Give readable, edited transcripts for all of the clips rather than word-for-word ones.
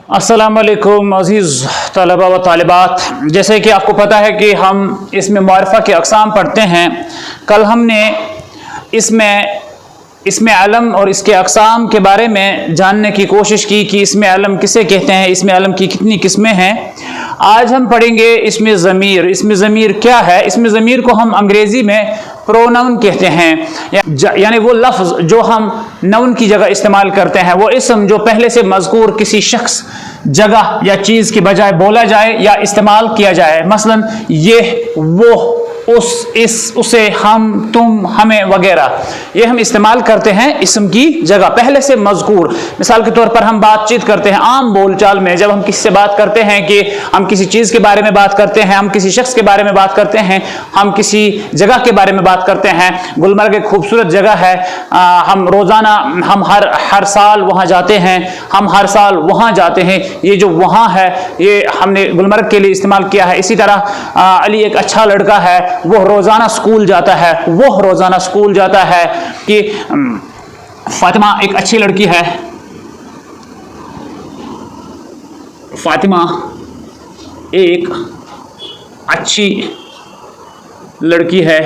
अस्सलामुअलैकुम अज़ीज़ तलबा व तालिबात। जैसे कि आपको पता है कि हम इसमें मारिफ़ा के अक़साम पढ़ते हैं। कल हमने इसमें अलम और इसके अक़साम के बारे में जानने की कोशिश की कि इसमें अलम किसे कहते हैं, इसमें अलम की कितनी किस्में हैं। आज हम पढ़ेंगे इसमें ज़मीर। इसमें ज़मीर क्या है? इसमें ज़मीर को हम अंग्रेज़ी में प्रोनाउन कहते हैं, यानी वो लफ्ज़ जो हम नाउन की जगह इस्तेमाल करते हैं, वो इस्म जो पहले से मज़कूर किसी शख्स, जगह या चीज़ की बजाय बोला जाए या इस्तेमाल किया जाए। मसलन ये, वो, उस, इस, उसे, हम, तुम, हमें वगैरह, ये हम इस्तेमाल करते हैं इस्म की जगह, पहले से मज़कूर। मिसाल के तौर पर हम बातचीत करते हैं आम बोलचाल में, जब हम किसी से बात करते हैं कि हम किसी चीज़ के बारे में बात करते हैं, हम किसी शख्स के बारे में बात करते हैं, हम किसी जगह के बारे में बात करते हैं। गुलमर्ग एक खूबसूरत जगह है, हम रोज़ाना हम हर साल वहाँ जाते हैं, हम हर साल वहाँ जाते हैं। ये जो वहाँ है ये हमने गुलमर्ग के लिए इस्तेमाल किया है। इसी तरह अली एक अच्छा लड़का है, वो रोज़ाना स्कूल जाता है, वो रोज़ाना स्कूल जाता है। कि फातिमा एक अच्छी लड़की है, फातिमा एक अच्छी लड़की है,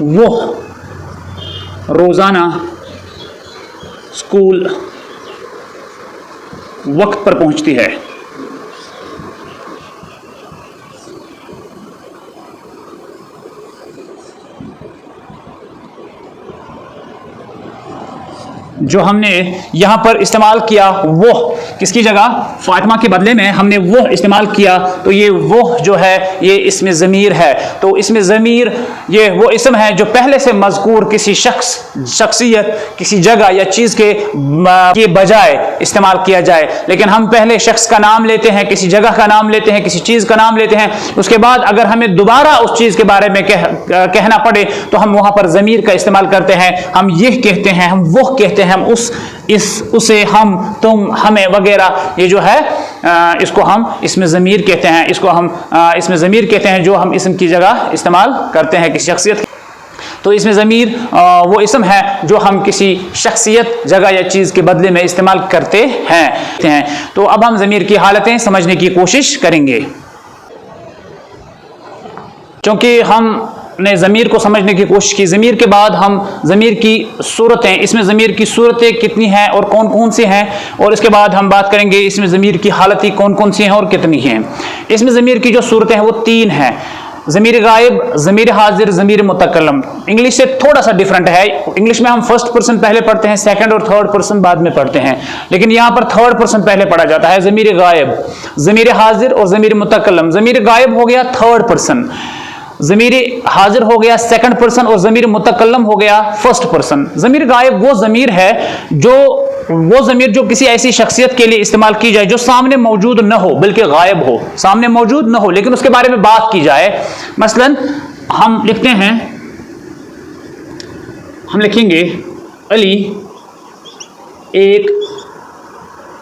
वो रोज़ाना स्कूल वक्त पर पहुंचती है। जो हमने यहां पर इस्तेमाल किया वो किसकी जगह, फातिमा के बदले में हमने वो इस्तेमाल किया, तो ये वो जो है ये इसमें ज़मीर है। तो इसमें ज़मीर ये वो इस्म है जो पहले से मज़कूर किसी शख्स, शख्सियत, किसी जगह या चीज़ के बजाय इस्तेमाल किया जाए। लेकिन हम पहले शख्स का नाम लेते हैं, किसी जगह का नाम लेते हैं, किसी चीज़ का नाम लेते हैं, उसके बाद अगर हमें दोबारा उस चीज़ के बारे में कहना पड़े तो हम वहाँ पर ज़मीर का इस्तेमाल करते हैं। हम ये कहते हैं, हम वो कहते हैं, हम उस, इस, उसे, हम, तुम, हमें वगैरह, ये जो है इसको हम इसमें ज़मीर कहते हैं। इसको हम इसमें ज़मीर कहते हैं जो हम इस्म की जगह इस्तेमाल करते हैं किसी शख्सियत। तो इसमें ज़मीर वो इस्म है जो हम किसी शख्सियत, जगह या चीज़ के बदले में इस्तेमाल करते हैं। तो अब हम ज़मीर की हालतें समझने की कोशिश करेंगे। क्योंकि हमने ज़मीर को समझने की कोशिश की, ज़मीर के बाद हम ज़मीर की सूरतें, इसमें ज़मीर की सूरतें कितनी हैं और कौन कौन सी हैं, और इसके बाद हम बात करेंगे इसमें ज़मीर की हालतें कौन कौन सी हैं और कितनी हैं। इसमें ज़मीर की जो सूरतें हैं वो तीन हैं: ज़मीर गायब, ज़मीर हाजिर, ज़मीर मुतकल्लम। इंग्लिश से थोड़ा सा डिफरेंट है। इंग्लिश में हम फर्स्ट पर्सन पहले पढ़ते हैं, सेकंड और थर्ड पर्सन बाद में पढ़ते हैं, लेकिन यहाँ पर थर्ड पर्सन पहले पढ़ा जाता है। ज़मीर गायब, ज़मीर हाजिर और ज़मीर मुतकल्लम। ज़मीर गायब हो गया थर्ड पर्सन, ज़मीर हाजिर हो गया सेकंड पर्सन और ज़मीर मुतकल्लम हो गया फर्स्ट पर्सन। ज़मीर गायब वो ज़मीर है जो किसी ऐसी शख्सियत के लिए इस्तेमाल की जाए जो सामने मौजूद न हो, बल्कि गायब हो, सामने मौजूद न हो लेकिन उसके बारे में बात की जाए। मसलन हम लिखते हैं, हम लिखेंगे अली एक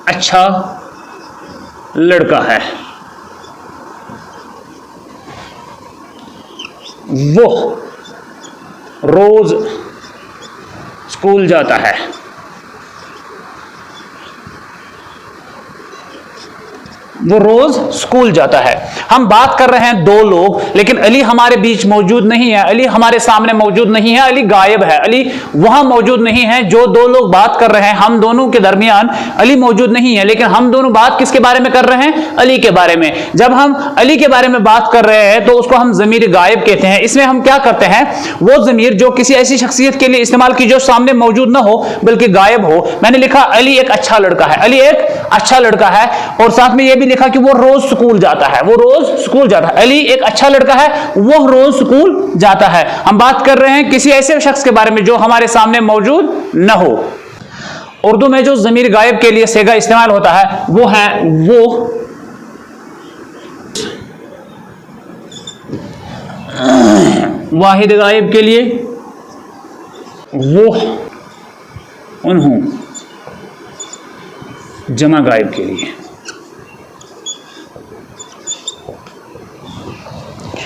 अच्छा लड़का है, वो रोज स्कूल जाता है, वो रोज स्कूल जाता है। हम बात कर रहे हैं दो लोग, लेकिन अली हमारे बीच मौजूद नहीं है, अली हमारे सामने मौजूद नहीं है, अली गायब है, अली वहां मौजूद नहीं है। जो दो लोग बात कर रहे हैं, हम दोनों के दरमियान अली मौजूद नहीं है, लेकिन हम दोनों बात किसके बारे में कर रहे हैं? अली के बारे में। जब हम अली के बारे में बात कर रहे हैं तो उसको हम ज़मीर गायब कहते हैं। इसमें हम क्या करते हैं, वो ज़मीर जो किसी ऐसी शख्सियत के लिए इस्तेमाल की जो सामने मौजूद ना हो बल्कि गायब हो। मैंने लिखा अली एक अच्छा लड़का है, अली एक अच्छा लड़का है, और साथ में यह भी लिखा कि वो रोज स्कूल जाता है, वो रोज स्कूल जाता है। अली एक अच्छा लड़का है, वो रोज स्कूल जाता है। हम बात कर रहे हैं किसी ऐसे शख्स के बारे में जो हमारे सामने मौजूद न हो। उर्दू में जो ज़मीर गायब के लिए सेगा इस्तेमाल होता है वो है वो, वाहिद गायब के लिए वो, उन्हों, जमा गायब के लिए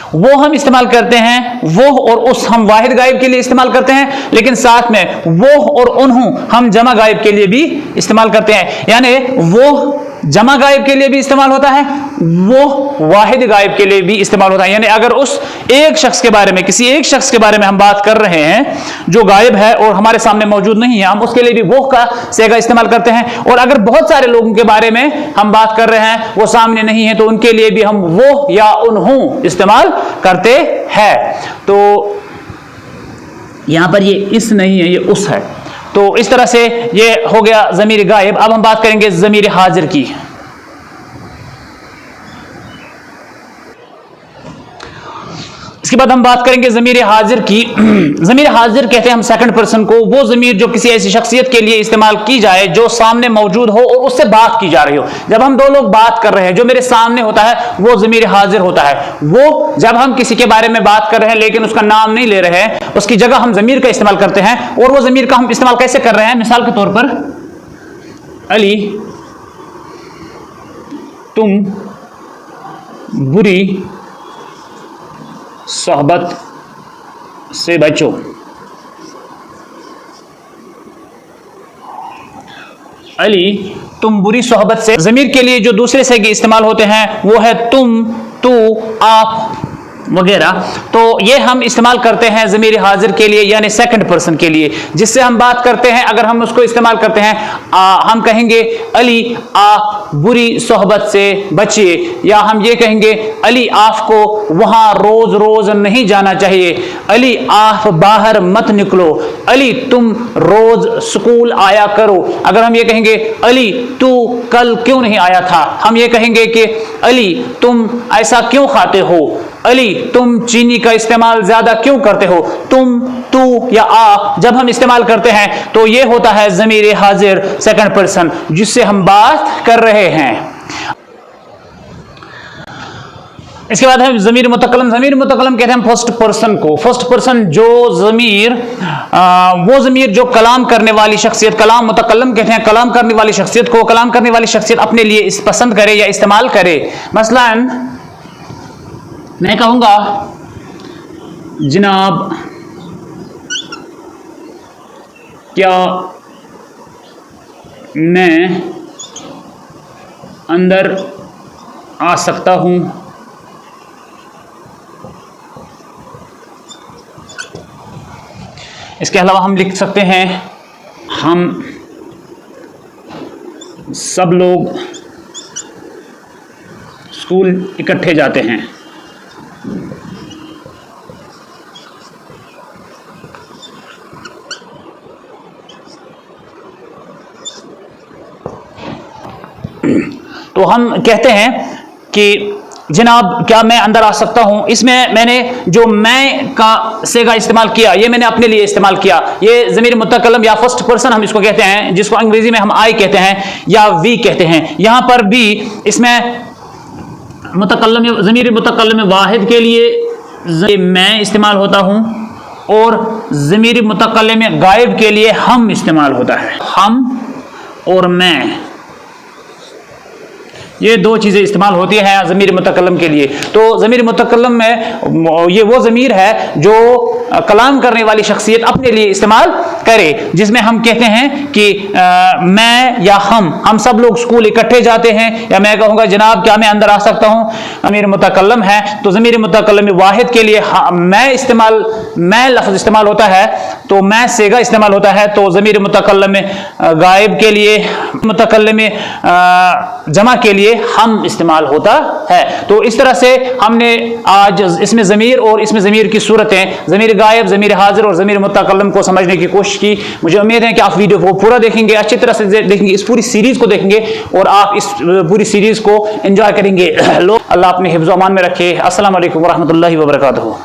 वो हम इस्तेमाल करते हैं वो और उस हम वाहिद गायब के लिए इस्तेमाल करते हैं, लेकिन साथ में वो और उन्हों हम जमा गायब के लिए भी इस्तेमाल करते हैं। यानी वो जमा गायब के लिए भी इस्तेमाल होता है, वो वाहिद गायब के लिए भी इस्तेमाल होता है। यानी अगर उस एक शख्स के बारे में, किसी एक शख्स के बारे में हम बात कर रहे हैं जो गायब है और हमारे सामने मौजूद नहीं है, हम उसके लिए भी वो का सेगा इस्तेमाल करते हैं। और अगर बहुत सारे लोगों के बारे में हम बात कर रहे हैं, वो सामने नहीं है, तो उनके लिए भी हम वो या उन्हों इस्तेमाल करते हैं। तो यहां पर ये इस नहीं है, ये उस है। तो इस तरह से ये हो गया ज़मीर गायब। अब हम बात करेंगे ज़मीर हाजिर की। इसके बाद हम बात करेंगे ज़मीर हाजिर की। ज़मीर हाजिर कहते हैं हम सेकंड पर्सन को, वो ज़मीर जो किसी ऐसी शख्सियत के लिए इस्तेमाल की जाए जो सामने मौजूद हो और उससे बात की जा रही हो। जब हम दो लोग बात कर रहे हैं, जो मेरे सामने होता है वो ज़मीर हाजिर होता है। वो जब हम किसी के बारे में बात कर रहे हैं लेकिन उसका नाम नहीं ले रहे हैं, उसकी जगह हम ज़मीर का इस्तेमाल करते हैं। और वो ज़मीर का हम इस्तेमाल कैसे कर रहे हैं? मिसाल के तौर पर, अली तुम बुरी सोहबत से बचो। अली तुम बुरी सोहबत से। ज़मीर के लिए जो दूसरे से इस्तेमाल होते हैं वो है तुम, तू, आप वगैरह। तो ये हम इस्तेमाल करते हैं ज़मीर हाजिर के लिए, यानी सेकंड पर्सन के लिए, जिससे हम बात करते हैं। अगर हम उसको इस्तेमाल करते हैं, हम कहेंगे अली आप बुरी सोहबत से बचिए, या हम ये कहेंगे अली आपको वहां रोज रोज नहीं जाना चाहिए, अली आप बाहर मत निकलो, अली तुम रोज स्कूल आया करो। अगर हम ये कहेंगे अली तू कल क्यों नहीं आया था, हम ये कहेंगे कि अली तुम ऐसा क्यों खाते हो, अली तुम चीनी का इस्तेमाल ज्यादा क्यों करते हो। तुम, तू या आप जब हम इस्तेमाल करते हैं तो ये होता है ज़मीर हाजिर सेकंड पर्सन, जिससे हम बात कर रहे हैं। इसके बाद है ज़मीर मुतकल्लम। ज़मीर मुतकल्लम कहते हैं हम फर्स्ट पर्सन को। फर्स्ट पर्सन जो ज़मीर, वो ज़मीर जो कलाम करने वाली शख्सियत, कलाम मुतकल्लम कहते हैं कलाम करने वाली शख्सियत को, कलाम करने वाली शख्सियत अपने लिए इस पसंद करे या इस्तेमाल करे। मसलन मैं कहूंगा जनाब क्या मैं अंदर आ सकता हूं। इसके अलावा हम लिख सकते हैं हम सब लोग स्कूल इकट्ठे जाते हैं। तो हम कहते हैं कि जनाब क्या मैं अंदर आ सकता हूं। इसमें मैंने जो मैं का सेगा इस्तेमाल किया, ये मैंने अपने लिए इस्तेमाल किया। ये ज़मीर मुतकल्लम या फर्स्ट पर्सन हम इसको कहते हैं, जिसको अंग्रेजी में हम आई कहते हैं या वी कहते हैं। यहां पर भी इसमें मुतकल्लम, ज़मीर मुतकल्लम वाहिद के लिए मैं इस्तेमाल होता हूं और ज़मीर मुतकल्लम गायब के लिए हम इस्तेमाल होता है। हम और मैं, ये दो चीज़ें इस्तेमाल होती हैं ज़मीर मुतकल्लम के लिए। तो ज़मीर मुतकल्लम में ये वो ज़मीर है जो कलाम करने वाली शख्सियत अपने लिए इस्तेमाल करे, जिसमें हम कहते हैं कि मैं या हम सब लोग स्कूल इकट्ठे जाते हैं, या मैं कहूँगा जनाब क्या मैं अंदर आ सकता हूँ। ज़मीर मुतकल्लम है तो ज़मीर मुतकल्लम वाहिद के लिए मैं लफ्ज़ इस्तेमाल होता है, तो मैं सेगा इस्तेमाल होता है। तो ज़मीर मुतकल्लम गायब के लिए, मुतकल्लम जमा के लिए हम इस्तेमाल होता है। तो इस तरह से हमने आज इसमें ज़मीर और इसमें ज़मीर की सूरतें, ज़मीर गायब, ज़मीर हाजिर और ज़मीर मुतकल्लम को समझने की कोशिश की। मुझे उम्मीद है कि आप वीडियो को पूरा देखेंगे, अच्छी तरह से देखेंगे, इस पूरी सीरीज़ को देखेंगे और आप इस पूरी सीरीज़ को एंजॉय करेंगे। अल्लाह अपने हिफ्ज़-ओ-अमान में रखे। अस्सलामु अलैकुम व रहमतुल्लाहि व बरकातुहू।